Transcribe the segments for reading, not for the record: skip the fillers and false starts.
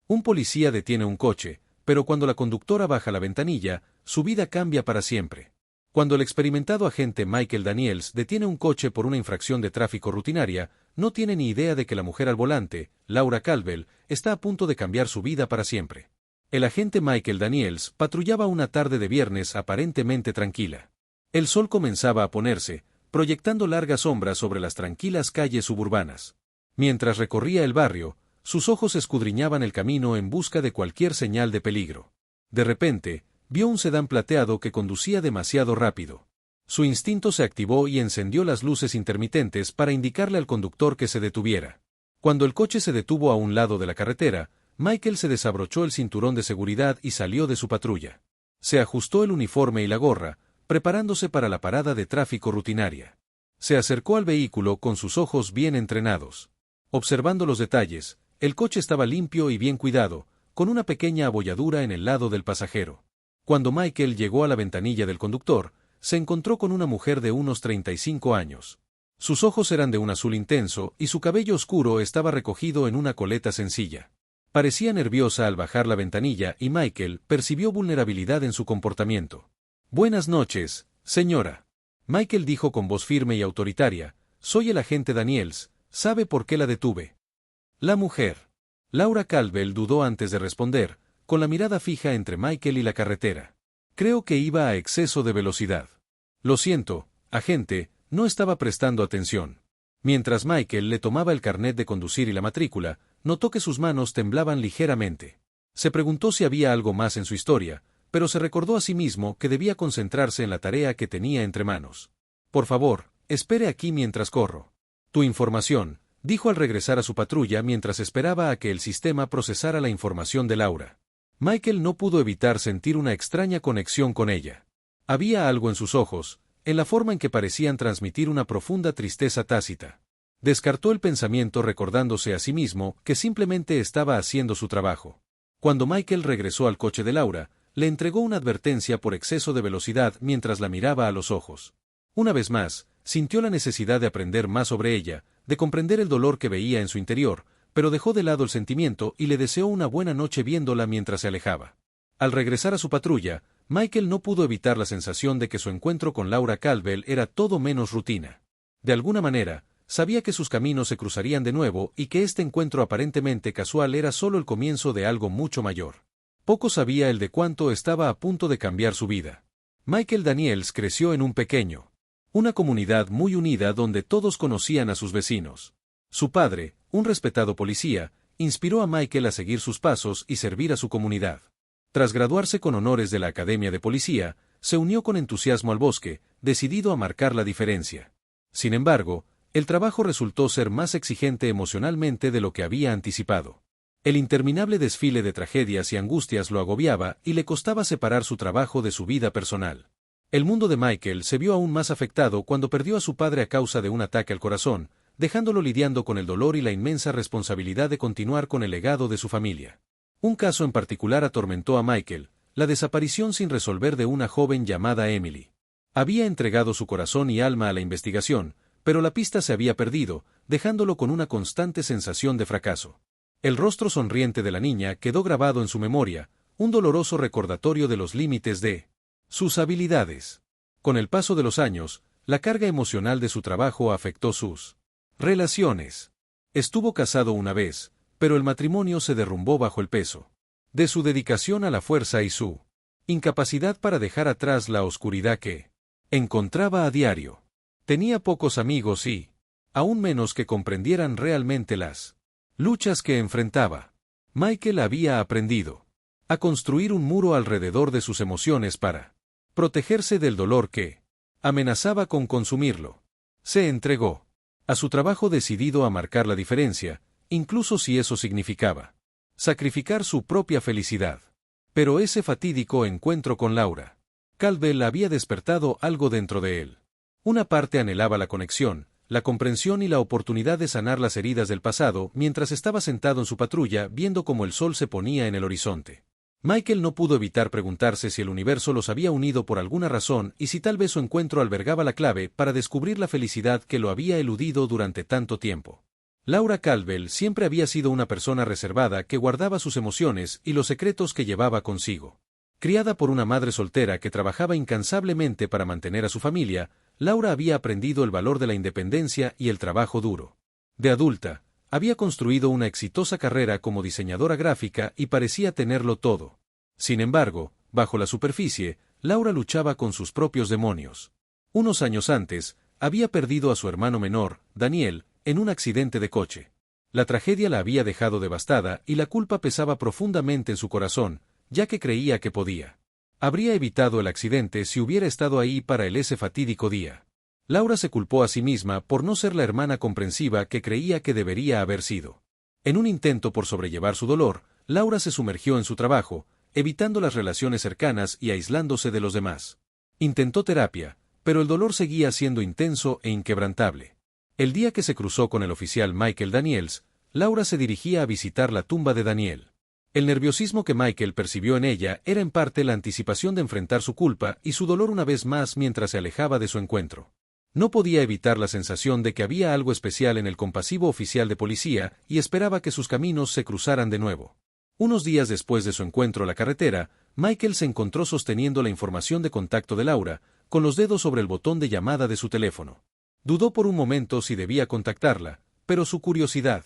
Un policía detiene un coche, pero cuando la conductora baja la ventanilla, su vida cambia para siempre. Cuando el experimentado agente Michael Daniels detiene un coche por una infracción de tráfico rutinaria, no tiene ni idea de que la mujer al volante, Laura Caldwell, está a punto de cambiar su vida para siempre. El agente Michael Daniels patrullaba una tarde de viernes aparentemente tranquila. El sol comenzaba a ponerse, proyectando largas sombras sobre las tranquilas calles suburbanas. Mientras recorría el barrio, sus ojos escudriñaban el camino en busca de cualquier señal de peligro. De repente, vio un sedán plateado que conducía demasiado rápido. Su instinto se activó y encendió las luces intermitentes para indicarle al conductor que se detuviera. Cuando el coche se detuvo a un lado de la carretera, Michael se desabrochó el cinturón de seguridad y salió de su patrulla. Se ajustó el uniforme y la gorra, preparándose para la parada de tráfico rutinaria. Se acercó al vehículo con sus ojos bien entrenados. Observando los detalles, el coche estaba limpio y bien cuidado, con una pequeña abolladura en el lado del pasajero. Cuando Michael llegó a la ventanilla del conductor, se encontró con una mujer de unos 35 años. Sus ojos eran de un azul intenso y su cabello oscuro estaba recogido en una coleta sencilla. Parecía nerviosa al bajar la ventanilla y Michael percibió vulnerabilidad en su comportamiento. «Buenas noches, señora». Michael dijo con voz firme y autoritaria, «Soy el agente Daniels, ¿sabe por qué la detuve?». La mujer. Laura Caldwell dudó antes de responder, con la mirada fija entre Michael y la carretera. «Creo que iba a exceso de velocidad». «Lo siento, agente, no estaba prestando atención». Mientras Michael le tomaba el carnet de conducir y la matrícula, notó que sus manos temblaban ligeramente. Se preguntó si había algo más en su historia, pero se recordó a sí mismo que debía concentrarse en la tarea que tenía entre manos. «Por favor, espere aquí mientras corro». «Tu información», dijo al regresar a su patrulla mientras esperaba a que el sistema procesara la información de Laura. Michael no pudo evitar sentir una extraña conexión con ella. Había algo en sus ojos, en la forma en que parecían transmitir una profunda tristeza tácita. Descartó el pensamiento recordándose a sí mismo que simplemente estaba haciendo su trabajo. Cuando Michael regresó al coche de Laura, le entregó una advertencia por exceso de velocidad mientras la miraba a los ojos. Una vez más, sintió la necesidad de aprender más sobre ella, de comprender el dolor que veía en su interior, pero dejó de lado el sentimiento y le deseó una buena noche viéndola mientras se alejaba. Al regresar a su patrulla, Michael no pudo evitar la sensación de que su encuentro con Laura Caldwell era todo menos rutina. De alguna manera, sabía que sus caminos se cruzarían de nuevo y que este encuentro aparentemente casual era solo el comienzo de algo mucho mayor. Poco sabía él de cuánto estaba a punto de cambiar su vida. Michael Daniels creció en una comunidad muy unida donde todos conocían a sus vecinos. Su padre, un respetado policía, inspiró a Michael a seguir sus pasos y servir a su comunidad. Tras graduarse con honores de la Academia de Policía, se unió con entusiasmo al bosque, decidido a marcar la diferencia. Sin embargo, el trabajo resultó ser más exigente emocionalmente de lo que había anticipado. El interminable desfile de tragedias y angustias lo agobiaba y le costaba separar su trabajo de su vida personal. El mundo de Michael se vio aún más afectado cuando perdió a su padre a causa de un ataque al corazón, dejándolo lidiando con el dolor y la inmensa responsabilidad de continuar con el legado de su familia. Un caso en particular atormentó a Michael, la desaparición sin resolver de una joven llamada Emily. Había entregado su corazón y alma a la investigación, pero la pista se había perdido, dejándolo con una constante sensación de fracaso. El rostro sonriente de la niña quedó grabado en su memoria, un doloroso recordatorio de los límites de sus habilidades. Con el paso de los años, la carga emocional de su trabajo afectó sus relaciones. Estuvo casado una vez, pero el matrimonio se derrumbó bajo el peso de su dedicación a la fuerza y su incapacidad para dejar atrás la oscuridad que encontraba a diario. Tenía pocos amigos y, aún menos que comprendieran realmente las luchas que enfrentaba. Michael había aprendido a construir un muro alrededor de sus emociones para protegerse del dolor que amenazaba con consumirlo. Se entregó a su trabajo decidido a marcar la diferencia, incluso si eso significaba sacrificar su propia felicidad. Pero ese fatídico encuentro con Laura Caldwell había despertado algo dentro de él. Una parte anhelaba la conexión, la comprensión y la oportunidad de sanar las heridas del pasado mientras estaba sentado en su patrulla viendo cómo el sol se ponía en el horizonte. Michael no pudo evitar preguntarse si el universo los había unido por alguna razón y si tal vez su encuentro albergaba la clave para descubrir la felicidad que lo había eludido durante tanto tiempo. Laura Caldwell siempre había sido una persona reservada que guardaba sus emociones y los secretos que llevaba consigo. Criada por una madre soltera que trabajaba incansablemente para mantener a su familia, Laura había aprendido el valor de la independencia y el trabajo duro. De adulta, había construido una exitosa carrera como diseñadora gráfica y parecía tenerlo todo. Sin embargo, bajo la superficie, Laura luchaba con sus propios demonios. Unos años antes, había perdido a su hermano menor, Daniel, en un accidente de coche. La tragedia la había dejado devastada y la culpa pesaba profundamente en su corazón, ya que creía que podía. Habría evitado el accidente si hubiera estado ahí para ese fatídico día. Laura se culpó a sí misma por no ser la hermana comprensiva que creía que debería haber sido. En un intento por sobrellevar su dolor, Laura se sumergió en su trabajo, evitando las relaciones cercanas y aislándose de los demás. Intentó terapia, pero el dolor seguía siendo intenso e inquebrantable. El día que se cruzó con el oficial Michael Daniels, Laura se dirigía a visitar la tumba de Daniel. El nerviosismo que Michael percibió en ella era en parte la anticipación de enfrentar su culpa y su dolor una vez más mientras se alejaba de su encuentro. No podía evitar la sensación de que había algo especial en el compasivo oficial de policía y esperaba que sus caminos se cruzaran de nuevo. Unos días después de su encuentro a la carretera, Michael se encontró sosteniendo la información de contacto de Laura, con los dedos sobre el botón de llamada de su teléfono. Dudó por un momento si debía contactarla, pero su curiosidad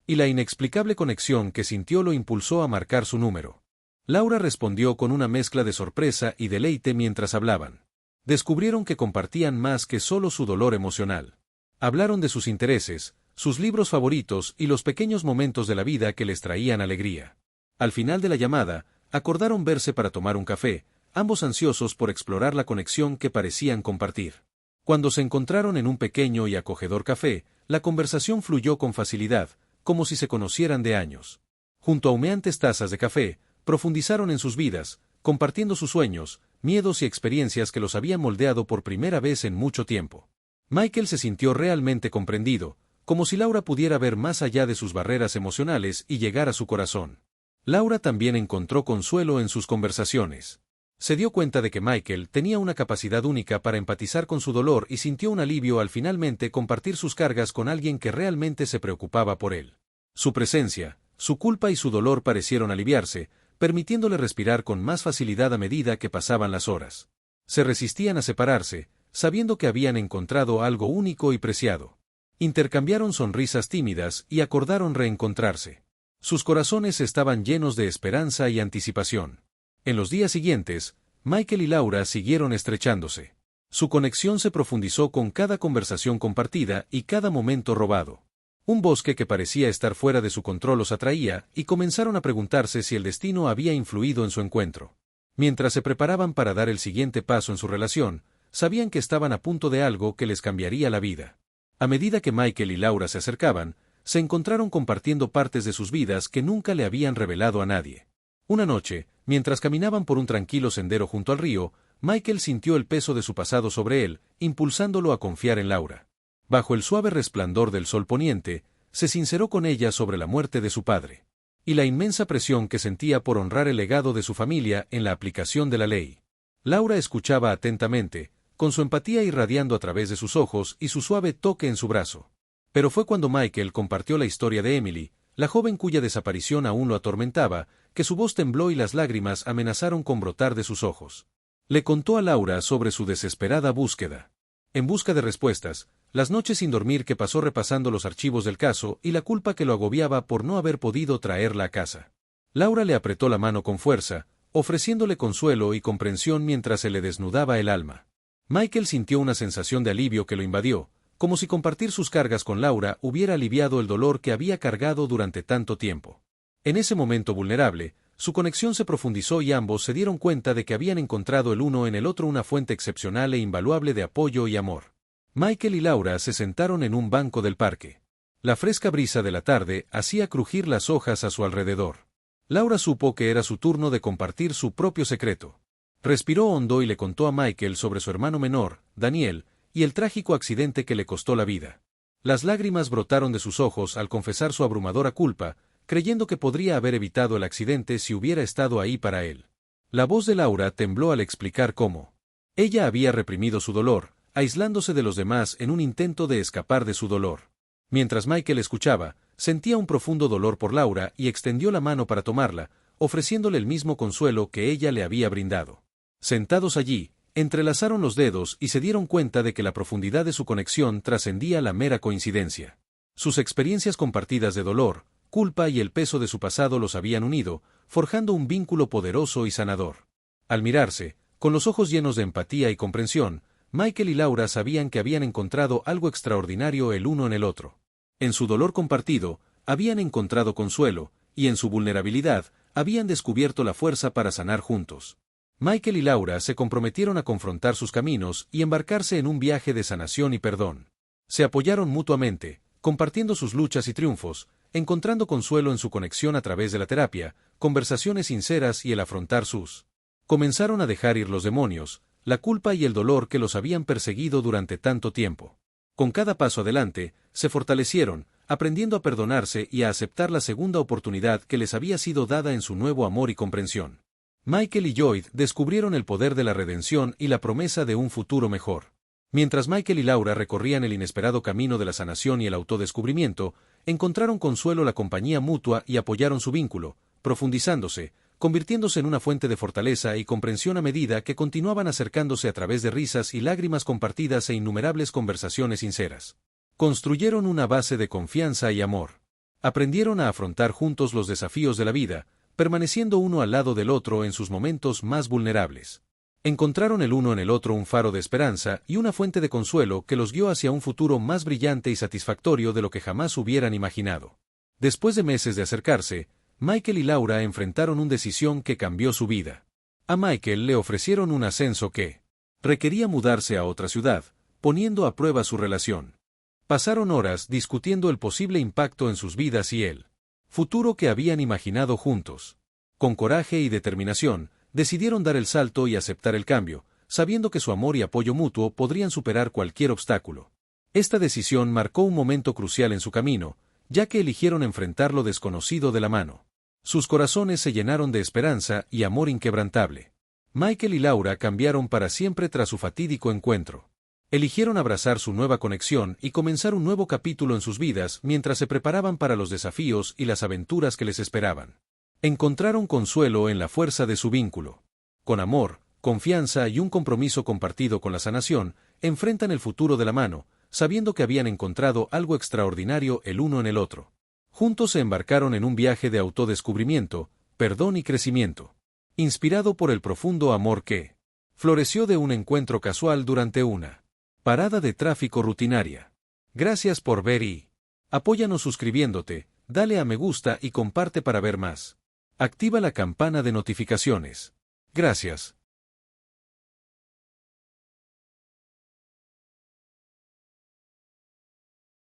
y la inexplicable conexión que sintió lo impulsó a marcar su número. Laura respondió con una mezcla de sorpresa y deleite mientras hablaban. Descubrieron que compartían más que solo su dolor emocional. Hablaron de sus intereses, sus libros favoritos y los pequeños momentos de la vida que les traían alegría. Al final de la llamada, acordaron verse para tomar un café, ambos ansiosos por explorar la conexión que parecían compartir. Cuando se encontraron en un pequeño y acogedor café, la conversación fluyó con facilidad, como si se conocieran de años. Junto a humeantes tazas de café, profundizaron en sus vidas, compartiendo sus sueños, miedos y experiencias que los habían moldeado por primera vez en mucho tiempo. Michael se sintió realmente comprendido, como si Laura pudiera ver más allá de sus barreras emocionales y llegar a su corazón. Laura también encontró consuelo en sus conversaciones. Se dio cuenta de que Michael tenía una capacidad única para empatizar con su dolor y sintió un alivio al finalmente compartir sus cargas con alguien que realmente se preocupaba por él. Su presencia, su culpa y su dolor parecieron aliviarse, permitiéndole respirar con más facilidad a medida que pasaban las horas. Se resistían a separarse, sabiendo que habían encontrado algo único y preciado. Intercambiaron sonrisas tímidas y acordaron reencontrarse. Sus corazones estaban llenos de esperanza y anticipación. En los días siguientes, Michael y Laura siguieron estrechándose. Su conexión se profundizó con cada conversación compartida y cada momento robado. Un bosque que parecía estar fuera de su control los atraía, y comenzaron a preguntarse si el destino había influido en su encuentro. Mientras se preparaban para dar el siguiente paso en su relación, sabían que estaban a punto de algo que les cambiaría la vida. A medida que Michael y Laura se acercaban, se encontraron compartiendo partes de sus vidas que nunca le habían revelado a nadie. Una noche, mientras caminaban por un tranquilo sendero junto al río, Michael sintió el peso de su pasado sobre él, impulsándolo a confiar en Laura. Bajo el suave resplandor del sol poniente, se sinceró con ella sobre la muerte de su padre y la inmensa presión que sentía por honrar el legado de su familia en la aplicación de la ley. Laura escuchaba atentamente, con su empatía irradiando a través de sus ojos y su suave toque en su brazo. Pero fue cuando Michael compartió la historia de Emily, la joven cuya desaparición aún lo atormentaba, que su voz tembló y las lágrimas amenazaron con brotar de sus ojos. Le contó a Laura sobre su desesperada búsqueda. En busca de respuestas, las noches sin dormir que pasó repasando los archivos del caso y la culpa que lo agobiaba por no haber podido traerla a casa. Laura le apretó la mano con fuerza, ofreciéndole consuelo y comprensión mientras se le desnudaba el alma. Michael sintió una sensación de alivio que lo invadió, como si compartir sus cargas con Laura hubiera aliviado el dolor que había cargado durante tanto tiempo. En ese momento vulnerable, su conexión se profundizó y ambos se dieron cuenta de que habían encontrado el uno en el otro una fuente excepcional e invaluable de apoyo y amor. Michael y Laura se sentaron en un banco del parque. La fresca brisa de la tarde hacía crujir las hojas a su alrededor. Laura supo que era su turno de compartir su propio secreto. Respiró hondo y le contó a Michael sobre su hermano menor, Daniel, y el trágico accidente que le costó la vida. Las lágrimas brotaron de sus ojos al confesar su abrumadora culpa, creyendo que podría haber evitado el accidente si hubiera estado ahí para él. La voz de Laura tembló al explicar cómo ella había reprimido su dolor, aislándose de los demás en un intento de escapar de su dolor. Mientras Michael escuchaba, sentía un profundo dolor por Laura y extendió la mano para tomarla, ofreciéndole el mismo consuelo que ella le había brindado. Sentados allí, entrelazaron los dedos y se dieron cuenta de que la profundidad de su conexión trascendía la mera coincidencia. Sus experiencias compartidas de dolor, culpa y el peso de su pasado los habían unido, forjando un vínculo poderoso y sanador. Al mirarse, con los ojos llenos de empatía y comprensión, Michael y Laura sabían que habían encontrado algo extraordinario el uno en el otro. En su dolor compartido, habían encontrado consuelo, y en su vulnerabilidad, habían descubierto la fuerza para sanar juntos. Michael y Laura se comprometieron a confrontar sus caminos y embarcarse en un viaje de sanación y perdón. Se apoyaron mutuamente, compartiendo sus luchas y triunfos, encontrando consuelo en su conexión a través de la terapia, conversaciones sinceras y el afrontar sus. Comenzaron a dejar ir los demonios, la culpa y el dolor que los habían perseguido durante tanto tiempo. Con cada paso adelante, se fortalecieron, aprendiendo a perdonarse y a aceptar la segunda oportunidad que les había sido dada en su nuevo amor y comprensión. Michael y Lloyd descubrieron el poder de la redención y la promesa de un futuro mejor. Mientras Michael y Laura recorrían el inesperado camino de la sanación y el autodescubrimiento, encontraron consuelo la compañía mutua y apoyaron su vínculo, profundizándose, convirtiéndose en una fuente de fortaleza y comprensión a medida que continuaban acercándose a través de risas y lágrimas compartidas e innumerables conversaciones sinceras. Construyeron una base de confianza y amor. Aprendieron a afrontar juntos los desafíos de la vida, permaneciendo uno al lado del otro en sus momentos más vulnerables. Encontraron el uno en el otro un faro de esperanza y una fuente de consuelo que los guió hacia un futuro más brillante y satisfactorio de lo que jamás hubieran imaginado. Después de meses de acercarse, Michael y Laura enfrentaron una decisión que cambió su vida. A Michael le ofrecieron un ascenso que requería mudarse a otra ciudad, poniendo a prueba su relación. Pasaron horas discutiendo el posible impacto en sus vidas y el futuro que habían imaginado juntos. Con coraje y determinación, decidieron dar el salto y aceptar el cambio, sabiendo que su amor y apoyo mutuo podrían superar cualquier obstáculo. Esta decisión marcó un momento crucial en su camino, ya que eligieron enfrentar lo desconocido de la mano. Sus corazones se llenaron de esperanza y amor inquebrantable. Michael y Laura cambiaron para siempre tras su fatídico encuentro. Eligieron abrazar su nueva conexión y comenzar un nuevo capítulo en sus vidas mientras se preparaban para los desafíos y las aventuras que les esperaban. Encontraron consuelo en la fuerza de su vínculo. Con amor, confianza y un compromiso compartido con la sanación, enfrentan el futuro de la mano, sabiendo que habían encontrado algo extraordinario el uno en el otro. Juntos se embarcaron en un viaje de autodescubrimiento, perdón y crecimiento. Inspirado por el profundo amor que floreció de un encuentro casual durante una parada de tráfico rutinaria. Gracias por ver y apóyanos suscribiéndote, dale a me gusta y comparte para ver más. Activa la campana de notificaciones. Gracias.